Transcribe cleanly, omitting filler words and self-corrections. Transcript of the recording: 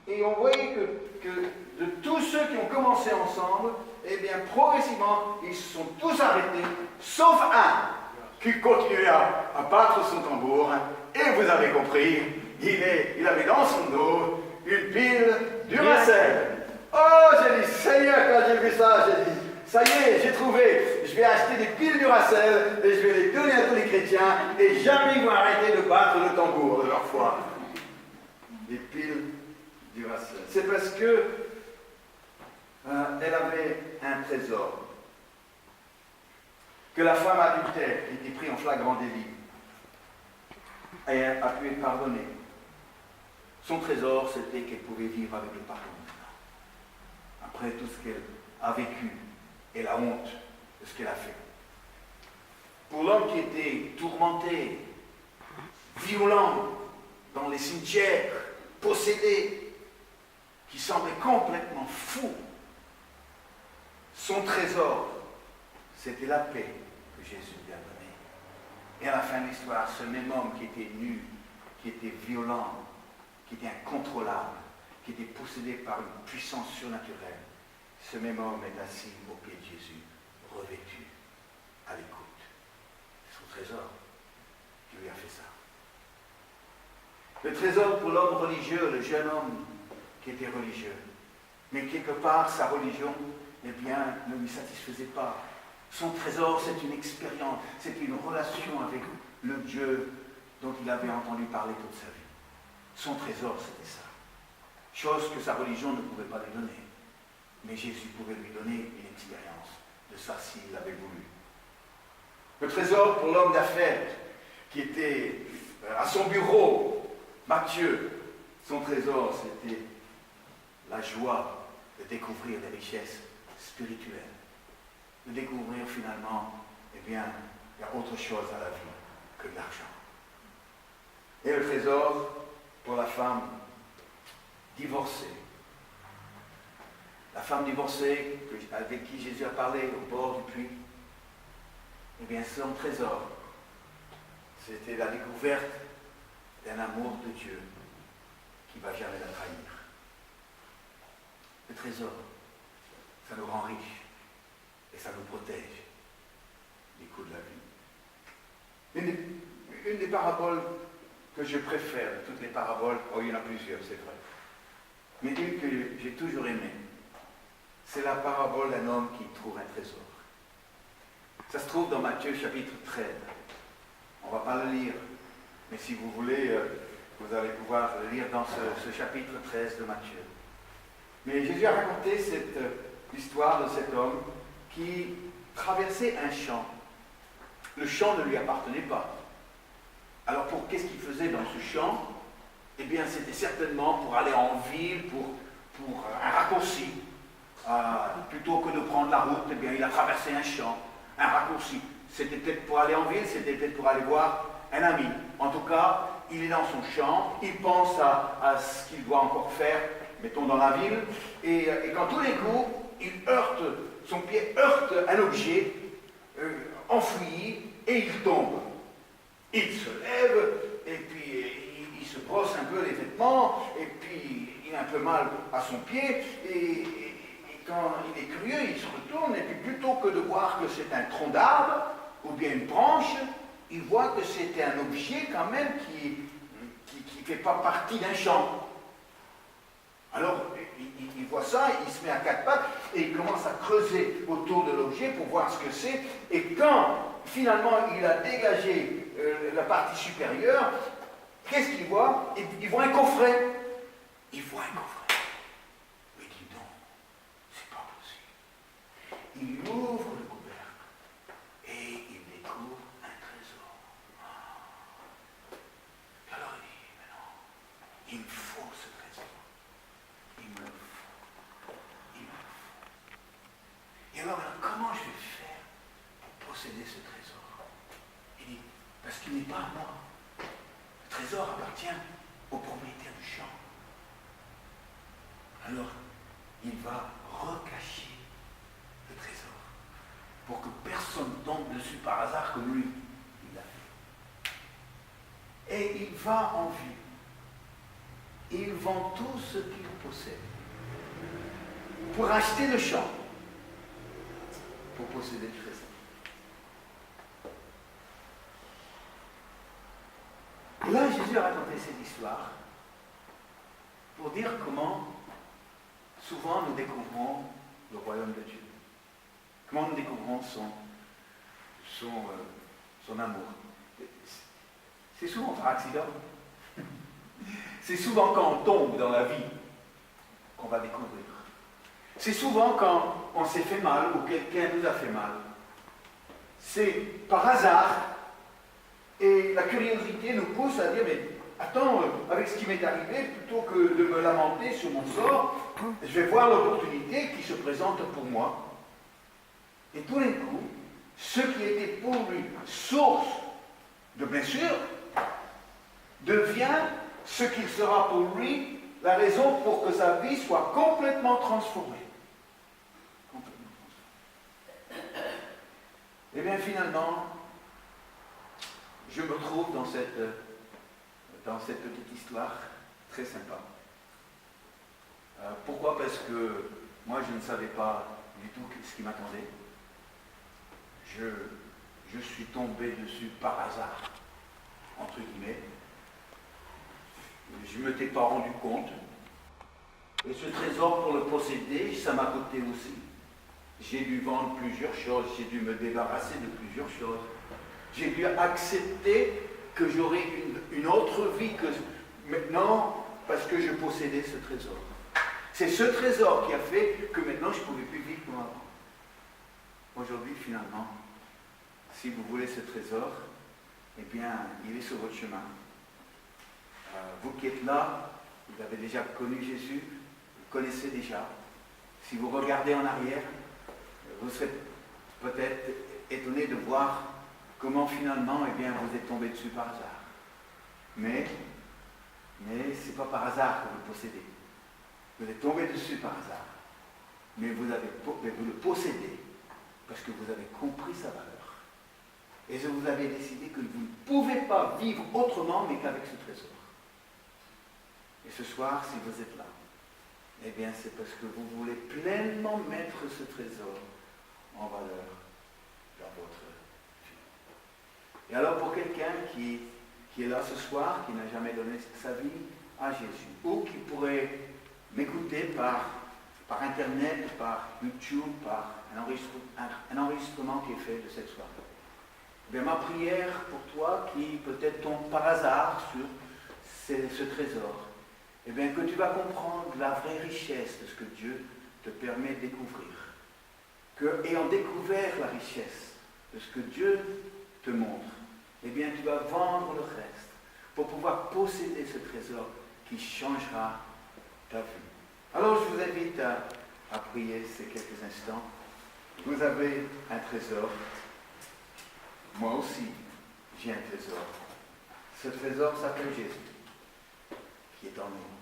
Et on voyait que de tous ceux qui ont commencé ensemble, eh bien, progressivement, ils se sont tous arrêtés, sauf un qui continuait à battre son tambour. Et vous avez compris, il avait dans son dos une pile Duracell. Oh, j'ai dit, Seigneur, quand j'ai vu ça, j'ai dit, ça y est, j'ai trouvé, je vais acheter des piles Duracell et je vais les donner à tous les chrétiens et jamais ils vont arrêter de battre le tambour de leur foi. Des piles Duracell. C'est parce que elle avait un trésor. Que la femme adultère qui était prise en flagrant délit a pu être pardonnée. Son trésor, c'était qu'elle pouvait vivre avec le pardon maintenant. Après tout ce qu'elle a vécu et la honte de ce qu'elle a fait. Pour l'homme qui était tourmenté, violent, dans les cimetières, possédé, qui semblait complètement fou, son trésor, c'était la paix que Jésus lui a donnée. Et à la fin de l'histoire, ce même homme qui était nu, qui était violent, qui était incontrôlable, qui était possédé par une puissance surnaturelle, ce même homme est assis au pied de Jésus, revêtu, à l'écoute. Son trésor qui lui a fait ça. Le trésor pour l'homme religieux, le jeune homme qui était religieux, mais quelque part sa religion, eh bien, ne lui satisfaisait pas. Son trésor, c'est une expérience, c'est une relation avec le Dieu dont il avait entendu parler toute sa vie. Son trésor, c'était ça. Chose que sa religion ne pouvait pas lui donner. Mais Jésus pouvait lui donner une expérience de ça s'il l'avait voulu. Le trésor pour l'homme d'affaires qui était à son bureau, Matthieu, son trésor, c'était la joie de découvrir les richesses spirituelles. De découvrir finalement, eh bien, il y a autre chose à la vie que de l'argent. Et le trésor pour la femme divorcée. La femme divorcée avec qui Jésus a parlé au bord du puits, eh bien, son trésor, c'était la découverte d'un amour de Dieu qui ne va jamais la trahir. Le trésor, ça nous rend riches. Et ça nous protège des coups de la vie. Une des paraboles que je préfère de toutes les paraboles, oh, il y en a plusieurs, c'est vrai, mais une que j'ai toujours aimée, c'est la parabole d'un homme qui trouve un trésor. Ça se trouve dans Matthieu chapitre 13. On ne va pas le lire, mais si vous voulez, vous allez pouvoir le lire dans ce chapitre 13 de Matthieu. Mais Jésus a raconté cette histoire de cet homme qui traversait un champ. Le champ ne lui appartenait pas. Alors qu'est-ce qu'il faisait dans ce champ? Eh bien, c'était certainement pour aller en ville, pour un raccourci. Plutôt que de prendre la route, eh bien, il a traversé un champ, un raccourci. C'était peut-être pour aller en ville, c'était peut-être pour aller voir un ami. En tout cas, il est dans son champ, il pense à ce qu'il doit encore faire, mettons dans la ville, et quand tout d'un coup, son pied heurte un objet enfoui et il tombe. Il se lève et puis il se brosse un peu les vêtements et puis il a un peu mal à son pied et quand il est curieux, il se retourne et puis plutôt que de voir que c'est un tronc d'arbre ou bien une branche, il voit que c'était un objet quand même qui ne fait pas partie d'un champ. Alors, il voit ça, il se met à quatre pattes et il commence à creuser autour de l'objet pour voir ce que c'est. Et quand, finalement, il a dégagé la partie supérieure, qu'est-ce qu'il voit? Il voit un coffret. Il voit un coffret. Il dit non, c'est pas possible. Il ouvre le couvercle et il découvre un trésor. Alors il dit, mais non, il me faut ce trésor. Il me le faut. Il me le faut. Et alors, comment je vais faire pour posséder ce trésor? Il dit, parce qu'il n'est pas à moi. Le trésor appartient au propriétaire du champ. Alors, il va recacher le trésor pour que personne tombe dessus par hasard comme lui. Il l'a fait. Et il va en ville. et il vend tout ce qu'il possède pour acheter le champ, pour posséder le trésor. Et là, Jésus a raconté cette histoire pour dire comment souvent nous découvrons le royaume de Dieu. Comment nous découvrons son amour. C'est souvent par accident. C'est souvent quand on tombe dans la vie qu'on va découvrir. C'est souvent quand on s'est fait mal ou quelqu'un nous a fait mal. C'est par hasard. Et la curiosité nous pousse à dire, mais attends, avec ce qui m'est arrivé, plutôt que de me lamenter sur mon sort, je vais voir l'opportunité qui se présente pour moi. Et tout d'un coup, ce qui était pour lui source de blessure devient ce qu'il sera pour lui la raison pour que sa vie soit complètement transformée. Et bien finalement, je me trouve dans cette petite histoire très sympa. Pourquoi? Parce que moi je ne savais pas du tout ce qui m'attendait. Je suis tombé dessus par hasard, entre guillemets. Je ne m'étais pas rendu compte. Et ce trésor, pour le posséder, ça m'a coûté aussi. J'ai dû vendre plusieurs choses, j'ai dû me débarrasser de plusieurs choses. J'ai dû accepter que j'aurais une autre vie que maintenant, parce que je possédais ce trésor. C'est ce trésor qui a fait que maintenant je ne pouvais plus vivre comme avant. Aujourd'hui, finalement, si vous voulez ce trésor, eh bien, il est sur votre chemin. Vous qui êtes là, vous avez déjà connu Jésus, vous le connaissez déjà. Si vous regardez en arrière, vous serez peut-être étonné de voir comment finalement, eh bien, vous êtes tombé dessus par hasard. Mais ce n'est pas par hasard que vous le possédez. Vous êtes tombé dessus par hasard. Mais vous le possédez parce que vous avez compris sa valeur. Et vous avez décidé que vous ne pouvez pas vivre autrement mais qu'avec ce trésor. Et ce soir, si vous êtes là, eh bien, c'est parce que vous voulez pleinement mettre ce trésor en valeur dans votre vie. Et alors, pour quelqu'un qui est là ce soir, qui n'a jamais donné sa vie à Jésus, ou qui pourrait m'écouter par Internet, par YouTube, par un enregistrement qui est fait de cette soirée, eh bien, ma prière pour toi, qui peut-être tombe par hasard sur ce trésor, eh bien, que tu vas comprendre la vraie richesse de ce que Dieu te permet de découvrir. Que, ayant découvert la richesse de ce que Dieu te montre, eh bien, tu vas vendre le reste pour pouvoir posséder ce trésor qui changera ta vie. Alors, je vous invite à prier ces quelques instants. Vous avez un trésor. Moi aussi, j'ai un trésor. Ce trésor s'appelle Jésus, qui est en nous.